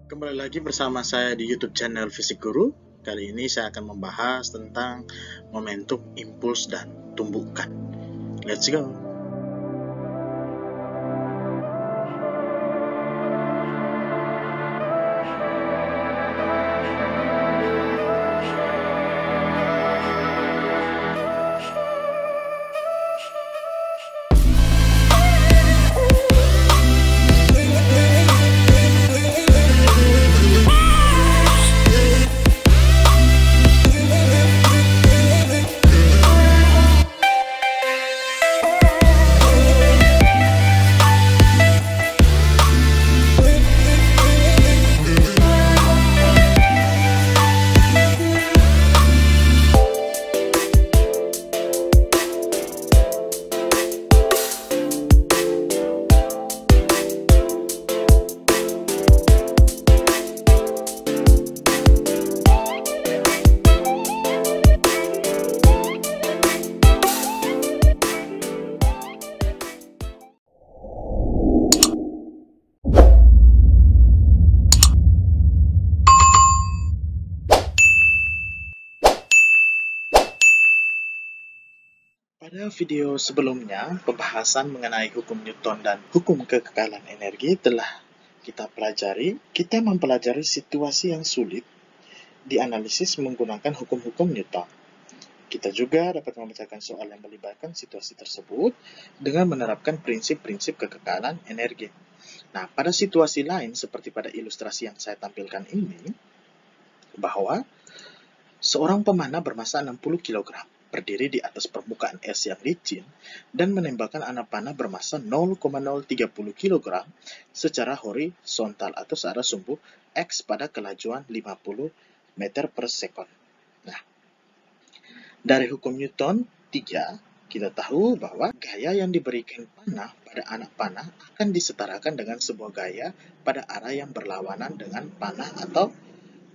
Kembali lagi bersama saya di YouTube channel Fisik Guru. Kali ini saya akan membahas tentang momentum, impuls, dan tumbukan. Let's go! Pada video sebelumnya, pembahasan mengenai hukum Newton dan hukum kekekalan energi telah kita pelajari. Kita mempelajari situasi yang sulit dianalisis menggunakan hukum-hukum Newton. Kita juga dapat memecahkan soal yang melibatkan situasi tersebut dengan menerapkan prinsip-prinsip kekekalan energi. Nah, pada situasi lain seperti pada ilustrasi yang saya tampilkan ini, bahwa seorang pemanah bermassa 60 kg berdiri di atas permukaan es yang licin dan menembakkan anak panah bermassa 0,030 kg secara horizontal atau searah sumbu X pada kelajuan 50 meter per sekon. Nah, dari hukum Newton 3, kita tahu bahwa gaya yang diberikan panah pada anak panah akan disetarakan dengan sebuah gaya pada arah yang berlawanan dengan panah atau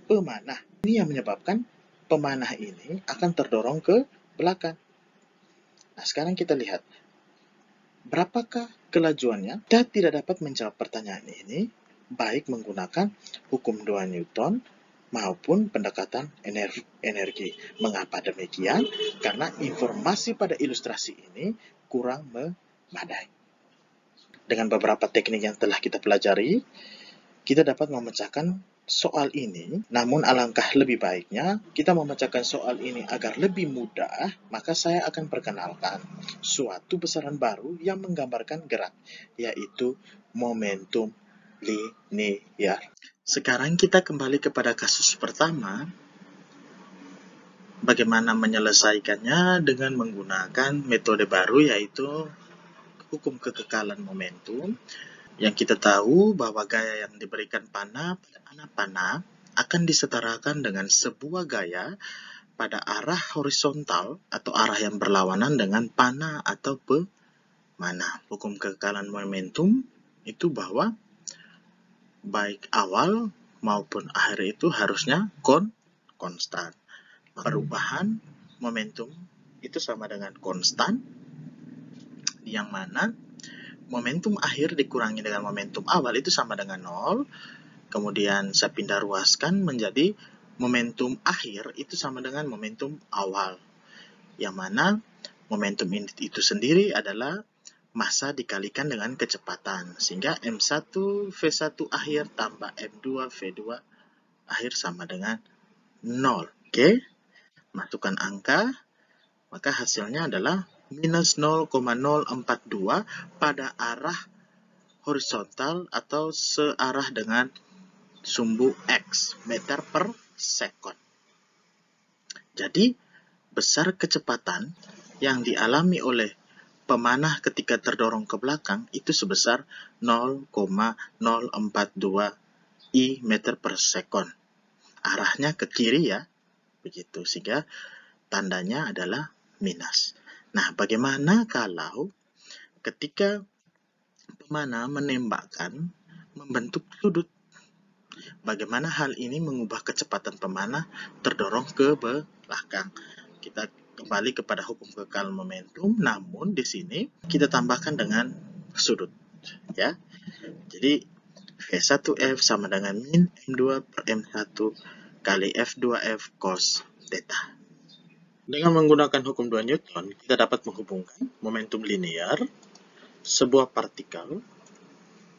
pemanah. Ini yang menyebabkan pemanah ini akan terdorong ke belakang. Nah, sekarang kita lihat berapakah kelajuannya. Kita tidak dapat menjawab pertanyaan ini baik menggunakan hukum 2 Newton maupun pendekatan energi. Mengapa demikian? Karena informasi pada ilustrasi ini kurang memadai. Dengan beberapa teknik yang telah kita pelajari, kita dapat memecahkan soal ini, namun alangkah lebih baiknya kita memecahkan soal ini agar lebih mudah, maka saya akan perkenalkan suatu besaran baru yang menggambarkan gerak, yaitu momentum linier. Sekarang kita kembali kepada kasus pertama, bagaimana menyelesaikannya dengan menggunakan metode baru, yaitu hukum kekekalan momentum. Yang kita tahu bahwa gaya yang diberikan panah pada anak panah akan disetarakan dengan sebuah gaya pada arah horizontal atau arah yang berlawanan dengan panah atau pemanah. Hukum kekekalan momentum itu bahwa baik awal maupun akhir itu harusnya konstan. Perubahan momentum itu sama dengan konstan, yang mana momentum akhir dikurangi dengan momentum awal itu sama dengan 0. Kemudian saya pindah ruaskan menjadi momentum akhir itu sama dengan momentum awal. Yang mana momentum itu sendiri adalah massa dikalikan dengan kecepatan. Sehingga M1 V1 akhir tambah M2 V2 akhir sama dengan 0. Oke? Masukkan angka, maka hasilnya adalah minus 0,042 pada arah horizontal atau searah dengan sumbu X meter per sekon. Jadi, besar kecepatan yang dialami oleh pemanah ketika terdorong ke belakang itu sebesar 0,042 I meter per sekon. Arahnya ke kiri ya, begitu, sehingga tandanya adalah minus. Nah, bagaimana kalau ketika pemanah menembakkan membentuk sudut? Bagaimana hal ini mengubah kecepatan pemanah terdorong ke belakang? Kita kembali kepada hukum kekekalan momentum, namun di sini kita tambahkan dengan sudut, ya. Jadi V P1F sama dengan min M2 per M1 kali F2F cos theta. Dengan menggunakan hukum 2 Newton, kita dapat menghubungkan momentum linear sebuah partikel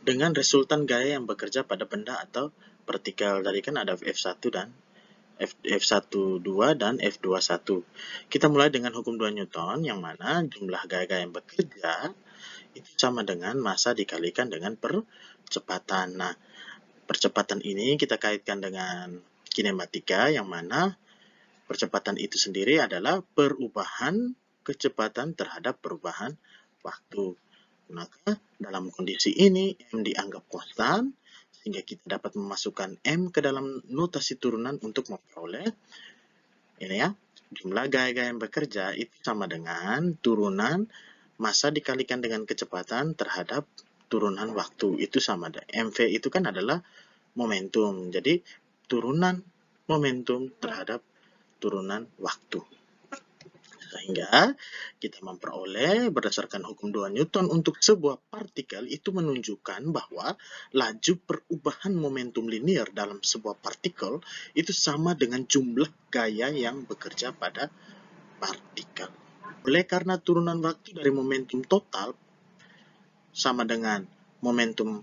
dengan resultan gaya yang bekerja pada benda atau partikel. Tadi kan ada F1 dan F12 dan F21. Kita mulai dengan hukum 2 Newton, yang mana jumlah gaya-gaya yang bekerja itu sama dengan massa dikalikan dengan percepatan. Nah, percepatan ini kita kaitkan dengan kinematika, yang mana percepatan itu sendiri adalah perubahan kecepatan terhadap perubahan waktu. Maka dalam kondisi ini M dianggap konstan, sehingga kita dapat memasukkan M ke dalam notasi turunan untuk memperoleh ini ya, jumlah gaya-gaya yang bekerja itu sama dengan turunan massa dikalikan dengan kecepatan terhadap turunan waktu. Itu sama, MV itu kan adalah momentum. Jadi turunan momentum terhadap turunan waktu. Sehingga kita memperoleh berdasarkan hukum 2 Newton untuk sebuah partikel itu menunjukkan bahwa laju perubahan momentum linear dalam sebuah partikel itu sama dengan jumlah gaya yang bekerja pada partikel. Oleh karena turunan waktu dari momentum total sama dengan momentum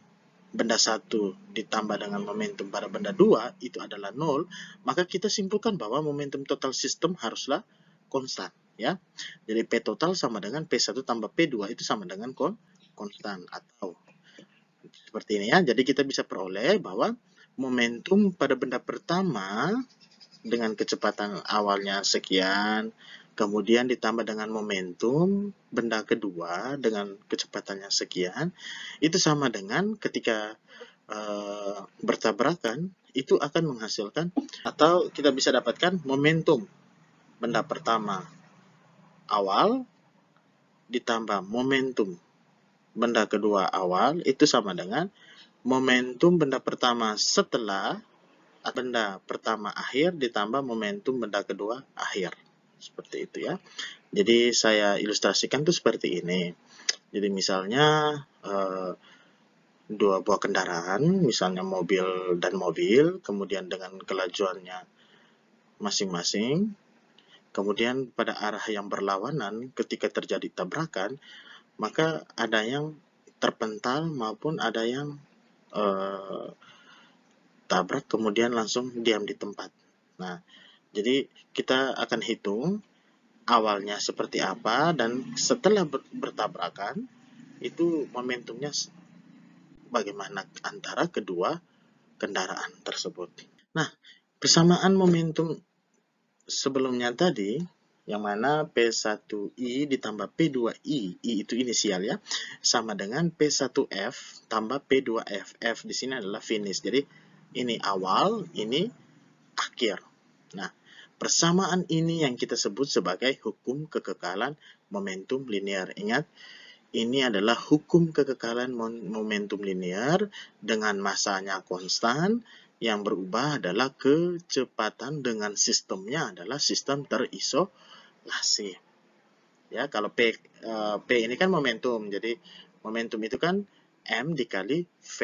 benda 1 ditambah dengan momentum pada benda 2 itu adalah 0, maka kita simpulkan bahwa momentum total sistem haruslah konstan. Ya, jadi P total sama dengan P1 tambah P2 itu sama dengan konstan atau seperti ini ya. Jadi kita bisa peroleh bahwa momentum pada benda pertama dengan kecepatan awalnya sekian, kemudian ditambah dengan momentum benda kedua dengan kecepatannya sekian, itu sama dengan ketika bertabrakan itu akan menghasilkan, atau kita bisa dapatkan momentum benda pertama awal ditambah momentum benda kedua awal itu sama dengan momentum benda pertama setelah benda pertama akhir ditambah momentum benda kedua akhir. Seperti itu ya. Jadi saya ilustrasikan tuh seperti ini. Jadi misalnya dua buah kendaraan, misalnya mobil dan mobil, kemudian dengan kelajuannya masing-masing. Kemudian pada arah yang berlawanan ketika terjadi tabrakan, maka ada yang terpental maupun ada yang tabrak kemudian langsung diam di tempat. Nah, jadi kita akan hitung awalnya seperti apa dan setelah bertabrakan itu momentumnya bagaimana antara kedua kendaraan tersebut. Nah, persamaan momentum sebelumnya tadi, yang mana P1I ditambah P2I, I itu inisial ya, sama dengan P1F tambah P2F. F di sini adalah finish. Jadi ini awal, ini akhir. Nah, persamaan ini yang kita sebut sebagai hukum kekekalan momentum linear. Ingat, ini adalah hukum kekekalan momentum linear dengan massanya konstan. Yang berubah adalah kecepatan dengan sistemnya adalah sistem terisolasi. Ya, kalau P ini kan momentum. Jadi momentum itu kan M dikali V.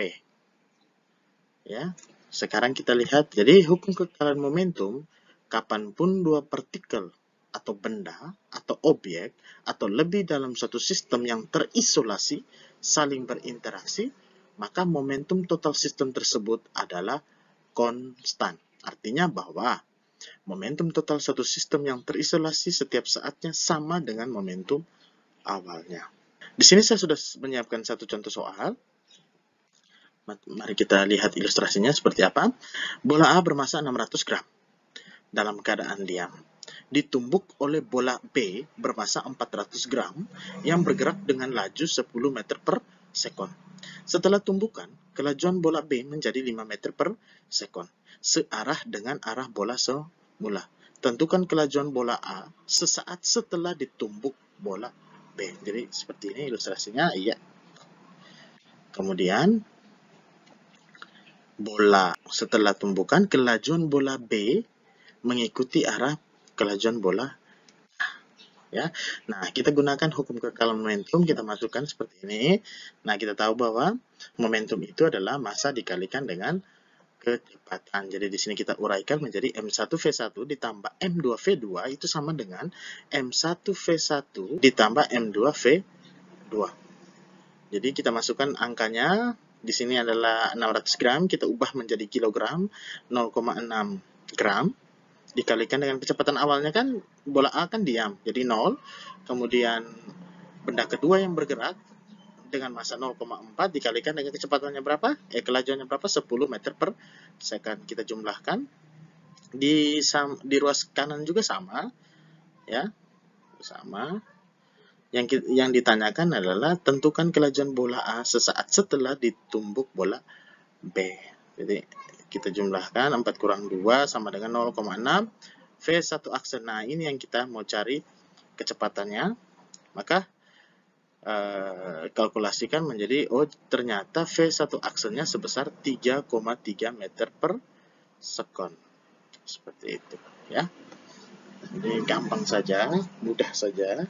Ya. Sekarang kita lihat, jadi hukum kekekalan momentum, kapanpun dua partikel atau benda atau objek atau lebih dalam suatu sistem yang terisolasi saling berinteraksi, maka momentum total sistem tersebut adalah konstan. Artinya bahwa momentum total suatu sistem yang terisolasi setiap saatnya sama dengan momentum awalnya. Di sini saya sudah menyiapkan satu contoh soal. Mari kita lihat ilustrasinya seperti apa. Bola A bermassa 600 gram dalam keadaan diam. Ditumbuk oleh bola B bermassa 400 gram yang bergerak dengan laju 10 meter per sekon. Setelah tumbukan, kelajuan bola B menjadi 5 meter per sekon, searah dengan arah bola semula. Tentukan kelajuan bola A sesaat setelah ditumbuk bola B. Jadi seperti ini ilustrasinya, iya. Kemudian bola setelah tumbukan, kelajuan bola B mengikuti arah kelajuan bola A. Ya. Nah, kita gunakan hukum kekekalan momentum, kita masukkan seperti ini. Nah, kita tahu bahwa momentum itu adalah massa dikalikan dengan kecepatan. Jadi di sini kita uraikan menjadi M1V1 ditambah M2V2 itu sama dengan M1V1 ditambah M2V2. Jadi kita masukkan angkanya, di sini adalah 600 gram, kita ubah menjadi kilogram, 0,6 gram. Dikalikan dengan kecepatan awalnya kan bola A kan diam, jadi 0. Kemudian benda kedua yang bergerak dengan massa 0,4 dikalikan dengan kecepatannya berapa? Kelajuannya berapa? 10 meter per second. Kita jumlahkan. Di ruas kanan juga sama, ya, sama. Yang ditanyakan adalah tentukan kelajuan bola A sesaat setelah ditumbuk bola B. Jadi kita jumlahkan 4 kurang 2 sama dengan 0,6 V1 aksen. Nah, ini yang kita mau cari kecepatannya. Maka kalkulasikan menjadi, oh ternyata V1 aksennya sebesar 3,3 meter per second. Seperti itu, ya. Jadi gampang saja, mudah saja.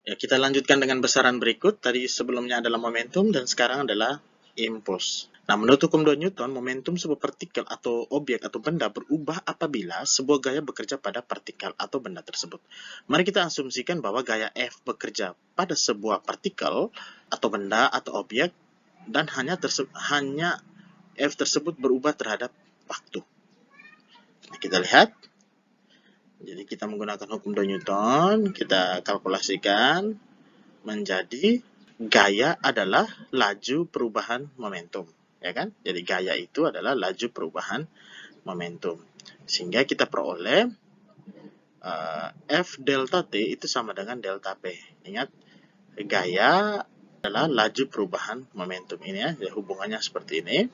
Ya, kita lanjutkan dengan besaran berikut. Tadi sebelumnya adalah momentum dan sekarang adalah impuls. Nah, menurut hukum 2 Newton, momentum sebuah partikel atau objek atau benda berubah apabila sebuah gaya bekerja pada partikel atau benda tersebut. Mari kita asumsikan bahwa gaya F bekerja pada sebuah partikel atau benda atau objek dan hanya F tersebut berubah terhadap waktu. Nah, kita lihat. Jadi kita menggunakan hukum 2 Newton, kita kalkulasikan menjadi gaya adalah laju perubahan momentum, ya kan? Jadi gaya itu adalah laju perubahan momentum. Sehingga kita peroleh F delta T itu sama dengan delta P. Ingat, gaya adalah laju perubahan momentum. Ini ya, hubungannya seperti ini.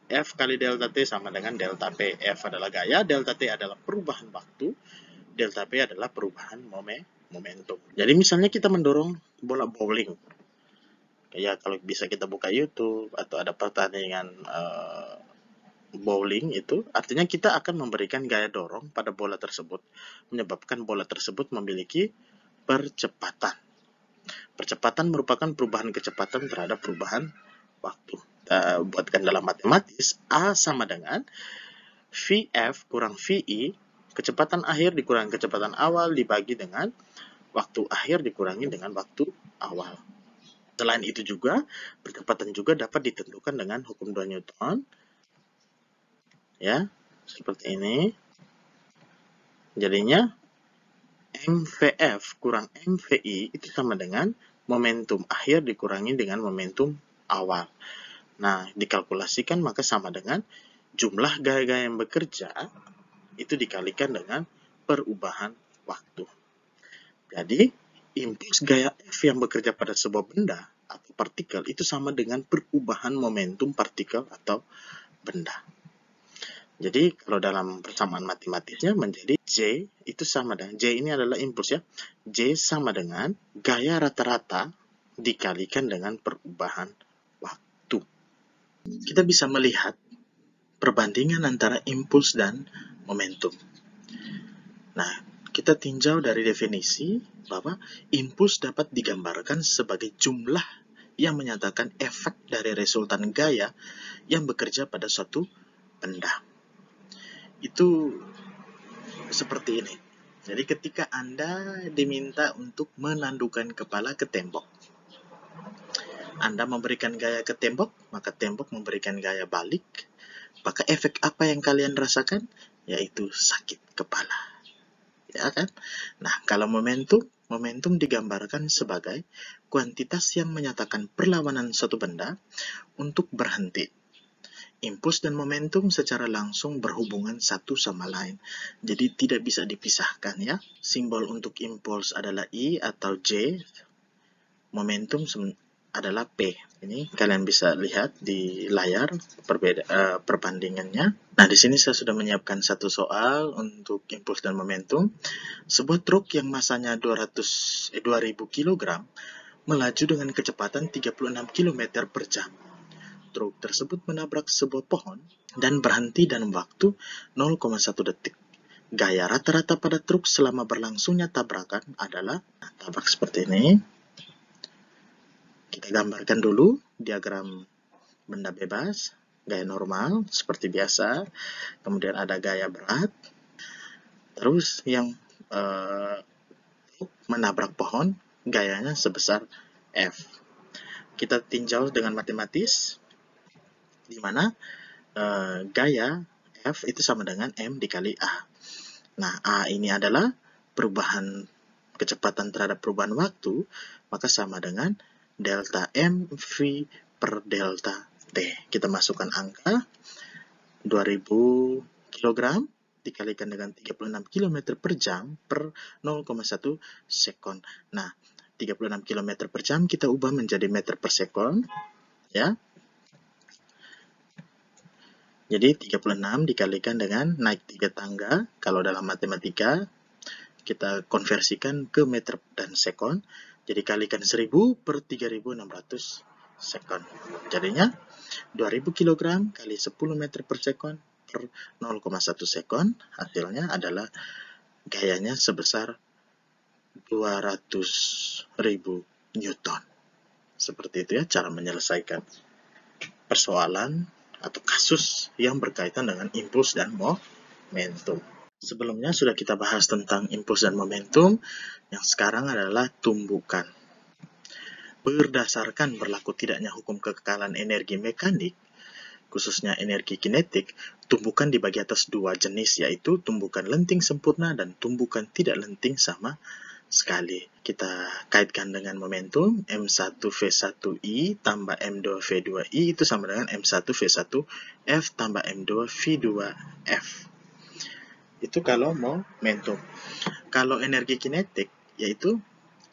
F kali delta T sama dengan delta P. F adalah gaya, delta T adalah perubahan waktu, delta P adalah perubahan momentum. Jadi misalnya kita mendorong bola bowling, ya kalau bisa kita buka YouTube atau ada pertandingan bowling itu, artinya kita akan memberikan gaya dorong pada bola tersebut, menyebabkan bola tersebut memiliki percepatan. Percepatan merupakan perubahan kecepatan terhadap perubahan waktu. Kita buatkan dalam matematis, A sama dengan VF kurang VI, kecepatan akhir dikurangi kecepatan awal dibagi dengan waktu akhir dikurangi dengan waktu awal. Selain itu juga, percepatan juga dapat ditentukan dengan hukum 2 Newton. Ya, seperti ini. Jadinya MVF kurang MVI itu sama dengan momentum akhir dikurangi dengan momentum awal. Nah, dikalkulasikan maka sama dengan jumlah gaya-gaya yang bekerja itu dikalikan dengan perubahan waktu. Jadi, impuls gaya F yang bekerja pada sebuah benda atau partikel itu sama dengan perubahan momentum partikel atau benda. Jadi, kalau dalam persamaan matematisnya menjadi J itu sama dengan, J ini adalah impuls ya, J sama dengan gaya rata-rata dikalikan dengan perubahan waktu. Kita bisa melihat perbandingan antara impuls dan momentum. Nah, kita tinjau dari definisi bahwa impuls dapat digambarkan sebagai jumlah yang menyatakan efek dari resultan gaya yang bekerja pada suatu benda. Itu seperti ini. Jadi ketika Anda diminta untuk menandukkan kepala ke tembok, Anda memberikan gaya ke tembok, maka tembok memberikan gaya balik. Maka efek apa yang kalian rasakan? Yaitu sakit kepala. Ya kan? Nah, kalau momentum digambarkan sebagai kuantitas yang menyatakan perlawanan suatu benda untuk berhenti. Impuls dan momentum secara langsung berhubungan satu sama lain. Jadi tidak bisa dipisahkan ya. Simbol untuk impuls adalah I atau J. Momentum adalah P. Ini kalian bisa lihat di layar perbandingannya. Nah, di sini saya sudah menyiapkan satu soal untuk impuls dan momentum. Sebuah truk yang masanya 2000 kg melaju dengan kecepatan 36 km per jam. Truk tersebut menabrak sebuah pohon dan berhenti dalam waktu 0,1 detik. gaya rata-rata pada truk selama berlangsungnya tabrakan adalah tabrak seperti ini. Kita gambarkan dulu diagram benda bebas, gaya normal seperti biasa, kemudian ada gaya berat, terus yang menabrak pohon gayanya sebesar F. Kita tinjau dengan matematis, di mana gaya F itu sama dengan M dikali A. Nah, A ini adalah perubahan kecepatan terhadap perubahan waktu, maka sama dengan delta M V per delta T. Kita masukkan angka 2000 kg dikalikan dengan 36 km per jam per 0,1 sekon. Nah, 36 km per jam kita ubah menjadi meter per sekon, ya. Jadi 36 dikalikan dengan naik 3 tangga, kalau dalam matematika kita konversikan ke meter dan sekon, jadi kalikan 1000 per 3600 sekon. Jadinya 2000 kg kali 10 meter per sekon per 0,1 sekon, hasilnya adalah gayanya sebesar 200.000 Newton. Seperti itu ya cara menyelesaikan persoalan atau kasus yang berkaitan dengan impuls dan momentum. Sebelumnya sudah kita bahas tentang impuls dan momentum, yang sekarang adalah tumbukan. Berdasarkan berlaku tidaknya hukum kekekalan energi mekanik, khususnya energi kinetik, tumbukan dibagi atas dua jenis, yaitu tumbukan lenting sempurna dan tumbukan tidak lenting sama sekali. Kita kaitkan dengan momentum, M1V1I tambah M2V2I itu sama dengan M1V1F tambah M2V2F. Itu kalau momentum. Kalau energi kinetik, yaitu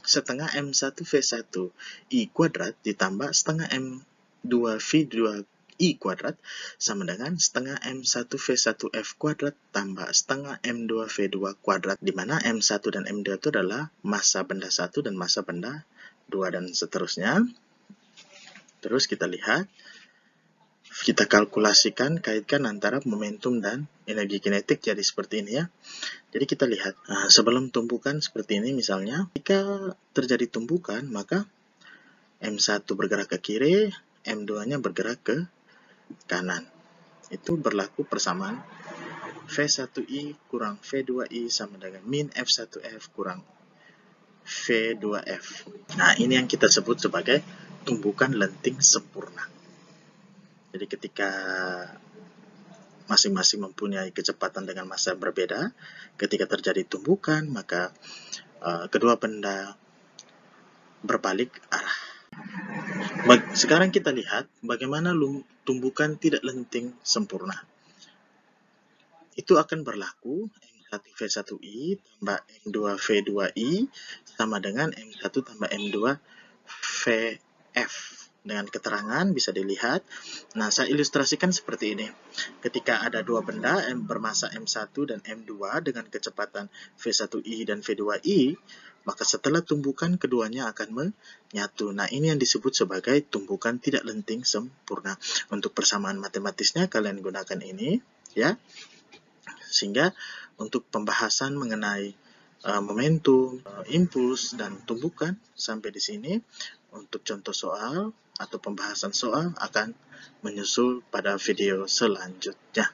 setengah M1V1I kuadrat ditambah setengah M2V2I kuadrat sama dengan setengah M1V1F kuadrat tambah setengah M2V2 kuadrat, di mana M1 dan M2 itu adalah massa benda 1 dan massa benda 2 dan seterusnya. Terus kita lihat, kita kalkulasikan, kaitkan antara momentum dan energi kinetik jadi seperti ini ya. Jadi kita lihat, sebelum tumbukan seperti ini misalnya, jika terjadi tumbukan maka M1 bergerak ke kiri, M2-nya bergerak ke kanan. Itu berlaku persamaan V1I kurang V2I sama dengan min F1F kurang V2F. Nah, ini yang kita sebut sebagai tumbukan lenting sempurna. Jadi ketika masing-masing mempunyai kecepatan dengan massa berbeda, ketika terjadi tumbukan, maka kedua benda berbalik arah. Sekarang kita lihat bagaimana tumbukan tidak lenting sempurna. Itu akan berlaku M1V1I tambah M2V2I sama dengan M1 tambah M2VF. Dengan keterangan bisa dilihat. Nah, saya ilustrasikan seperti ini. Ketika ada dua benda bermassa M1 dan M2 dengan kecepatan V1I dan V2I, maka setelah tumbukan keduanya akan menyatu. Nah, ini yang disebut sebagai tumbukan tidak lenting sempurna. Untuk persamaan matematisnya kalian gunakan ini, ya. Sehingga untuk pembahasan mengenai momentum, impuls, dan tumbukan sampai di sini. Untuk contoh soal atau pembahasan soal akan menyusul pada video selanjutnya.